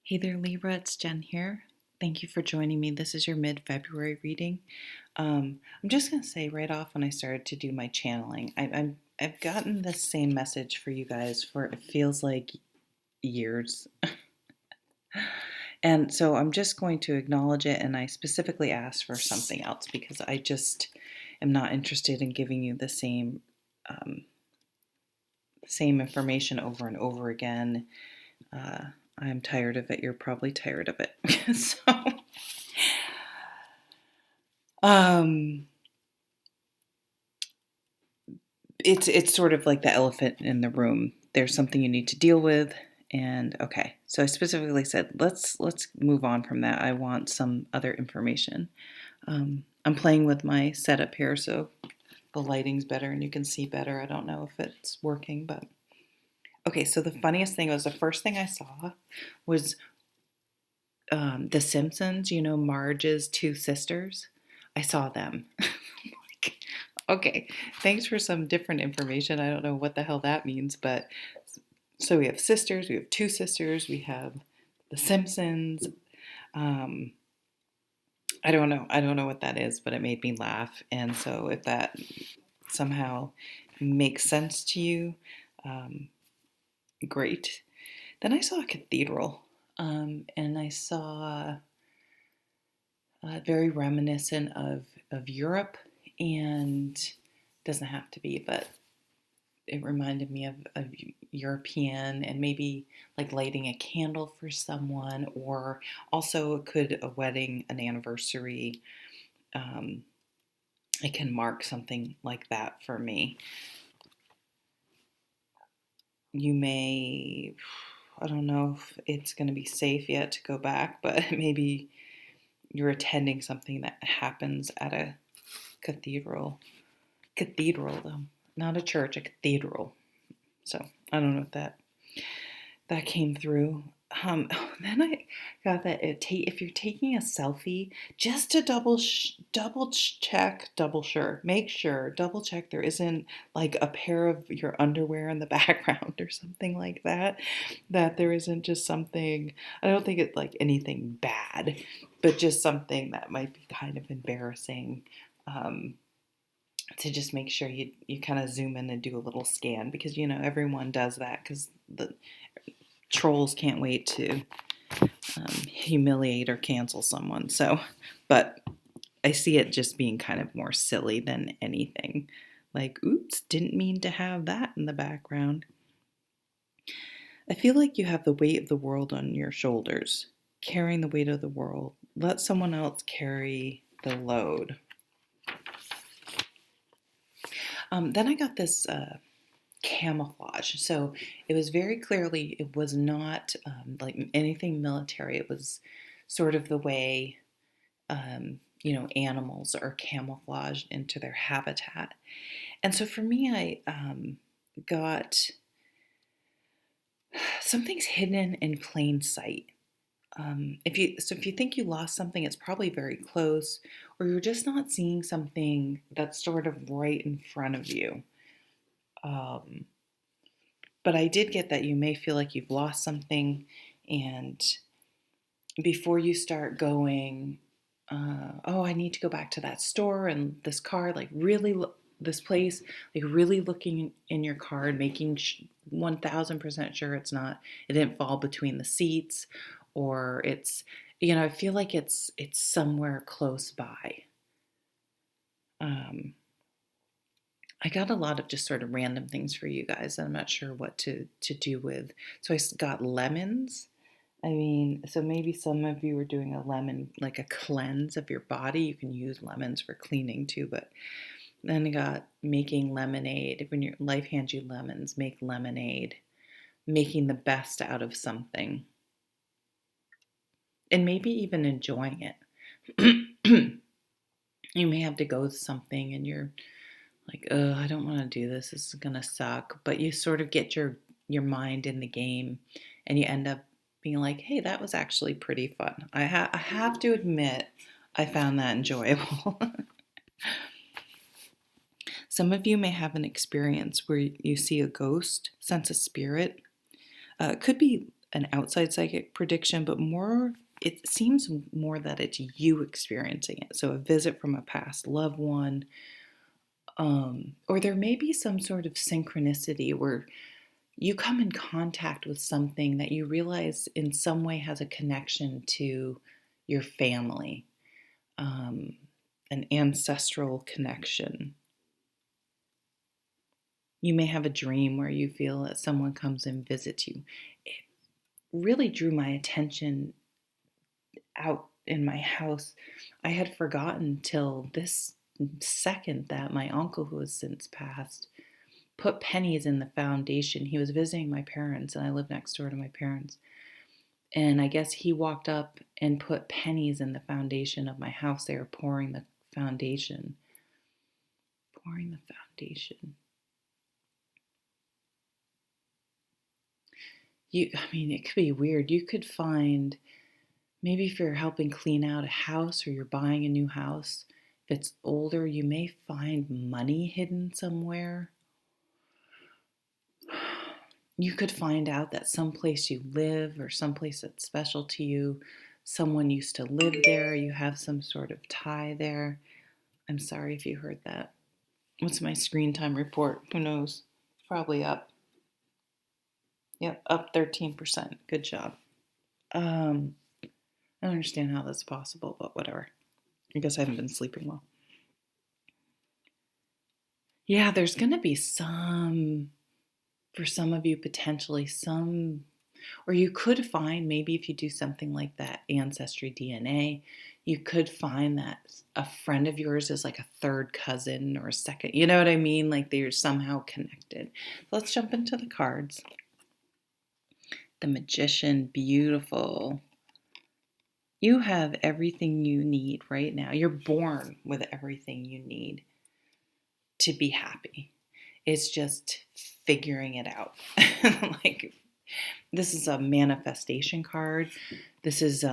Hey there, Libra. It's Jen here. Thank you for joining me. This is your mid-February reading. I'm just going to say right off when I started to do my channeling, I've gotten this same message for you guys for it feels like years. And so I'm just going to acknowledge it, and I specifically asked for something else because I just am not interested in giving you the same information over and over again. I'm tired of it. You're probably tired of it. So, um, it's sort of like the elephant in the room. There's something you need to deal with, and okay. So I specifically said, let's move on from that. I want some other information. I'm playing with my setup here, so the lighting's better and you can see better. I don't know if it's working, but okay. So the funniest thing was the first thing I saw was The Simpsons. You know, Marge's two sisters. I saw them. Okay, thanks for some different information. I don't know what the hell that means, but so we have sisters, we have two sisters, we have The Simpsons. Um, I don't know what that is, but it made me laugh. And so if that somehow makes sense to you, um, great. Then I saw a cathedral, and I saw very reminiscent of Europe, and doesn't have to be, but it reminded me of European, and maybe like lighting a candle for someone, or also could a wedding, an anniversary. Um, it can mark something like that for me. You may, I don't know if it's going to be safe yet to go back, but maybe you're attending something that happens at a cathedral. Cathedral, though, not a church, a cathedral. So I don't know if that came through. Then I got that if you're taking a selfie, just to double check, make sure, double check there isn't like a pair of your underwear in the background or something like that. That there isn't just something. I don't think it's like anything bad, but just something that might be kind of embarrassing. To just make sure you kind of zoom in and do a little scan, because you know everyone does that because the trolls can't wait to humiliate or cancel someone. So, but I see it just being kind of more silly than anything. Like, oops, didn't mean to have that in the background. I feel like you have the weight of the world on your shoulders, carrying the weight of the world. Let someone else carry the load. Then I got this camouflage. So it was very clearly, it was not like anything military. It was sort of the way, animals are camouflaged into their habitat. And so for me, I got something's hidden in plain sight. If you think you lost something, it's probably very close, or you're just not seeing something that's sort of right in front of you. Um, but I did get that you may feel like you've lost something, and before you start going, oh, I need to go back to that store and this car, like really this place, like really looking in your car and making 1000% sure it didn't fall between the seats, or I feel like it's somewhere close by. I got a lot of just sort of random things for you guys that I'm not sure what to do with. So I got lemons. I mean, so maybe some of you are doing a lemon, like a cleanse of your body. You can use lemons for cleaning too, but then I got making lemonade. When your life hands you lemons, make lemonade, making the best out of something, and maybe even enjoying it. You may have to go with something and you're like, oh, I don't want to do this. This is gonna suck. But you sort of get your mind in the game, and you end up being like, hey, that was actually pretty fun. I have to admit, I found that enjoyable. Some of you may have an experience where you see a ghost, sense a spirit. It could be an outside psychic prediction, but it seems more that it's you experiencing it. So a visit from a past loved one, or there may be some sort of synchronicity where you come in contact with something that you realize in some way has a connection to your family, an ancestral connection. You may have a dream where you feel that someone comes and visits you. It really drew my attention out in my house. I had forgotten till this second that my uncle, who has since passed, put pennies in the foundation. He was visiting my parents, and I live next door to my parents. And I guess he walked up and put pennies in the foundation of my house. They were pouring the foundation. Pouring the foundation. It could be weird. You could find, maybe if you're helping clean out a house or you're buying a new house, if it's older, you may find money hidden somewhere. You could find out that someplace you live or someplace that's special to you, someone used to live there, you have some sort of tie there. I'm sorry if you heard that. What's my screen time report? Who knows? Probably up. Yep, up 13%. Good job. I don't understand how that's possible, but whatever. I guess I haven't been sleeping well. Yeah, there's going to be for some of you, potentially or you could find, maybe if you do something like that Ancestry DNA, you could find that a friend of yours is like a third cousin or a second, you know what I mean? Like they're somehow connected. Let's jump into the cards. The Magician, beautiful. You have everything you need right now. You're born with everything you need to be happy. It's just figuring it out. Like, this is a manifestation card. This is,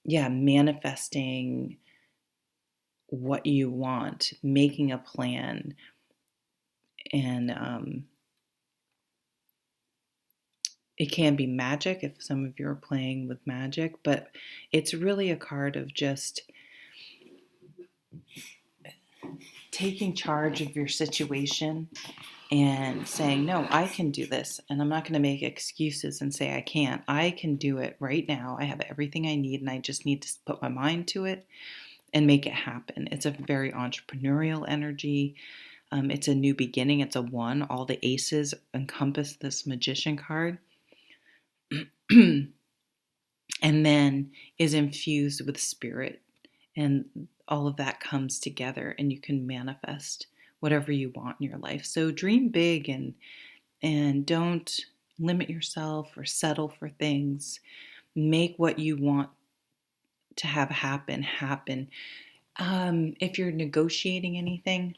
manifesting what you want, making a plan, and it can be magic if some of you are playing with magic, but it's really a card of just taking charge of your situation and saying, no, I can do this. And I'm not going to make excuses and say I can't. I can do it right now. I have everything I need, and I just need to put my mind to it and make it happen. It's a very entrepreneurial energy. It's a new beginning. It's a 1. All the aces encompass this Magician card. And then is infused with spirit. And all of that comes together, and you can manifest whatever you want in your life. So dream big and don't limit yourself or settle for things. Make what you want to have happen. If you're negotiating anything,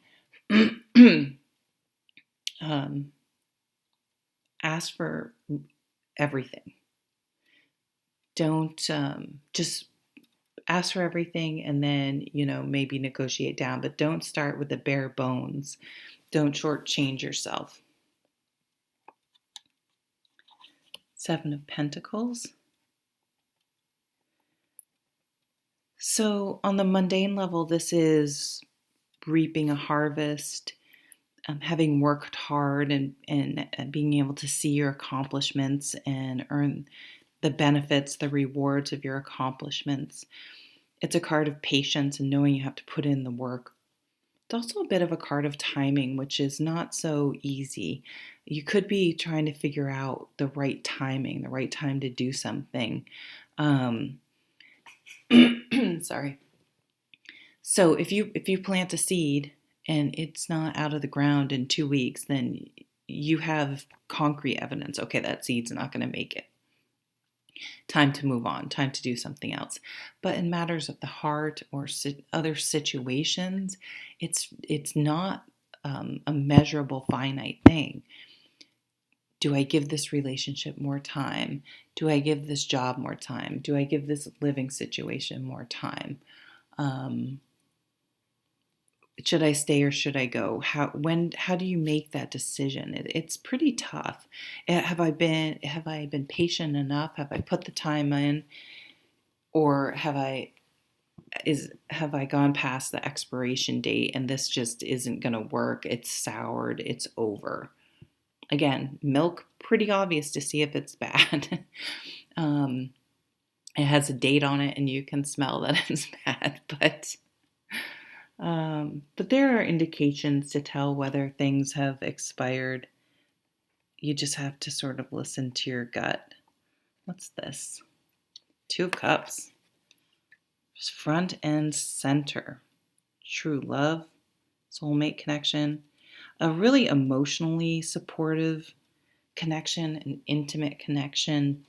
ask for everything. Don't just ask for everything and then, maybe negotiate down, but don't start with the bare bones. Don't shortchange yourself. 7 of Pentacles. So on the mundane level, this is reaping a harvest, having worked hard and being able to see your accomplishments and earn the benefits, the rewards of your accomplishments. It's a card of patience and knowing you have to put in the work. It's also a bit of a card of timing, which is not so easy. You could be trying to figure out the right timing, the right time to do something. Sorry. So if you plant a seed and it's not out of the ground in 2 weeks, then you have concrete evidence. Okay, that seed's not going to make it. Time to move on, time to do something else. But in matters of the heart or other situations, it's not a measurable, finite thing. Do I give this relationship more time? Do I give this job more time? Do I give this living situation more time? should I stay or should I go? How do you make that decision? It's pretty tough. Have I been patient enough? Have I put the time in, or have I gone past the expiration date and this just isn't going to work? It's soured. It's over. Again, milk, pretty obvious to see if it's bad. um, it has a date on it and you can smell that it's bad, but there are indications to tell whether things have expired. You just have to sort of listen to your gut. What's this? 2 of Cups. Just front and center. True love, soulmate connection, a really emotionally supportive connection, an intimate connection.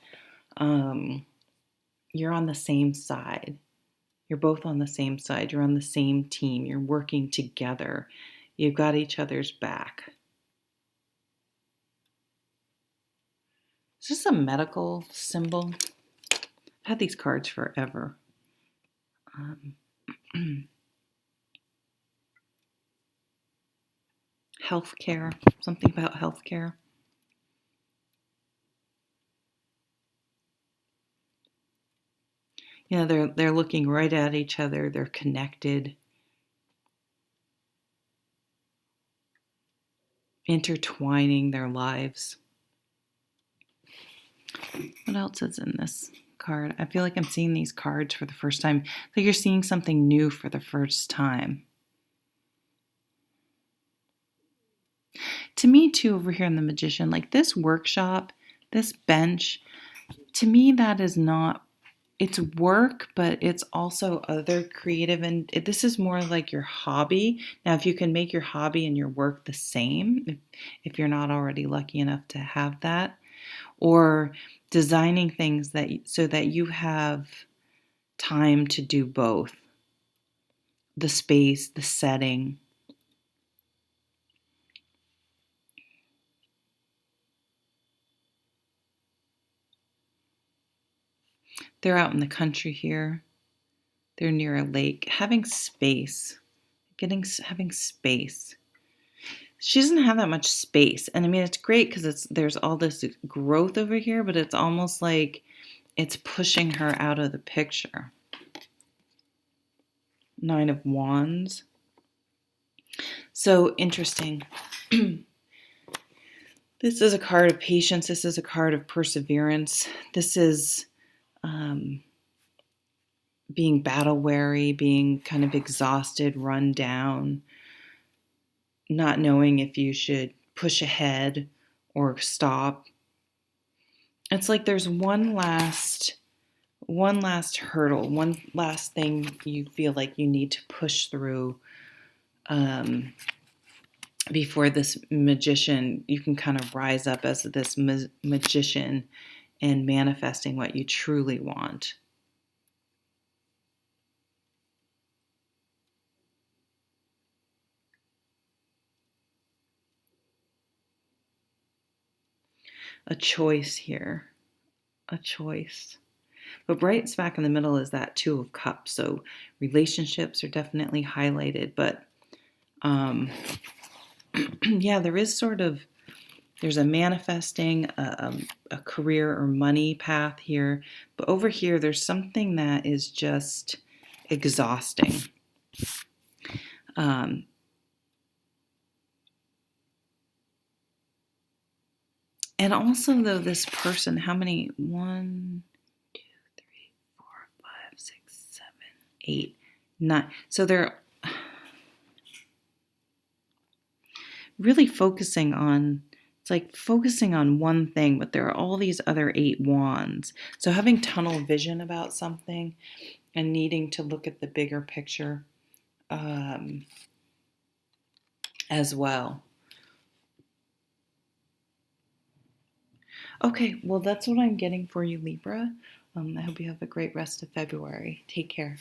You're on the same side. You're both on the same side. You're on the same team. You're working together. You've got each other's back. Is this a medical symbol? I've had these cards forever. Healthcare, something about healthcare. You know, they're looking right at each other. They're connected, intertwining their lives. What else is in this card? I feel like I'm seeing these cards for the first time. Like you're seeing something new for the first time. To me, too, over here in the Magician, like this workshop, this bench, to me, that is not, it's work, but it's also other creative. And this is more like your hobby. Now, if you can make your hobby and your work the same, if you're not already lucky enough to have that, or designing things so that you have time to do both, the space, the setting. They're out in the country here. They're near a lake, having space, having space. She doesn't have that much space, and I mean it's great because there's all this growth over here, but it's almost like it's pushing her out of the picture. 9 of Wands. So interesting. This is a card of patience. This is a card of perseverance. This is being battle weary, being kind of exhausted, run down, not knowing if you should push ahead or stop. It's like there's one last hurdle, one last thing you feel like you need to push through before this magician, you can kind of rise up as this magician and manifesting what you truly want. A choice here, a choice. But right smack in the middle is that 2 of Cups. So relationships are definitely highlighted, but yeah, there's a manifesting, a career or money path here. But over here, there's something that is just exhausting. And also, though, this person, how many? 1, 2, 3, 4, 5, 6, 7, 8, 9. So they're really focusing on, it's like focusing on one thing, but there are all these other 8 wands. So having tunnel vision about something and needing to look at the bigger picture as well. Okay, well, that's what I'm getting for you, Libra. I hope you have a great rest of February. Take care.